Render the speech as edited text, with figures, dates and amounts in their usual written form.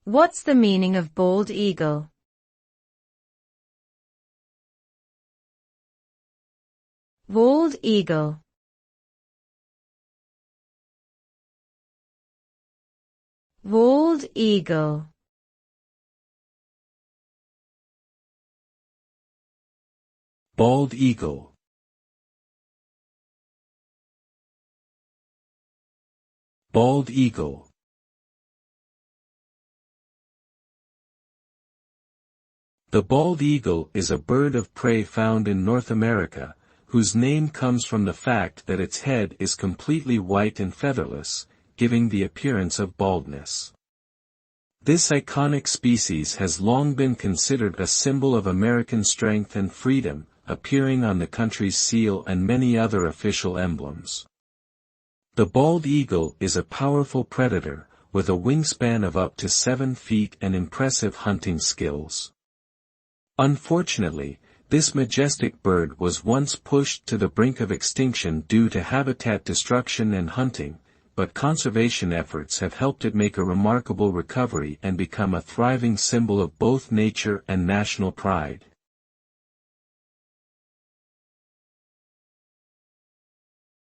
What's the meaning of bald eagle? Bald eagle. Bald eagle. Bald eagle. Bald eagle. The bald eagle is a bird of prey found in North America, whose name comes from the fact that its head is completely white and featherless, giving the appearance of baldness. This iconic species has long been considered a symbol of American strength and freedom, appearing on the country's seal and many other official emblems. The bald eagle is a powerful predator, with a wingspan of up to 7 feet and impressive hunting skills. Unfortunately, this majestic bird was once pushed to the brink of extinction due to habitat destruction and hunting, but conservation efforts have helped it make a remarkable recovery and become a thriving symbol of both nature and national pride.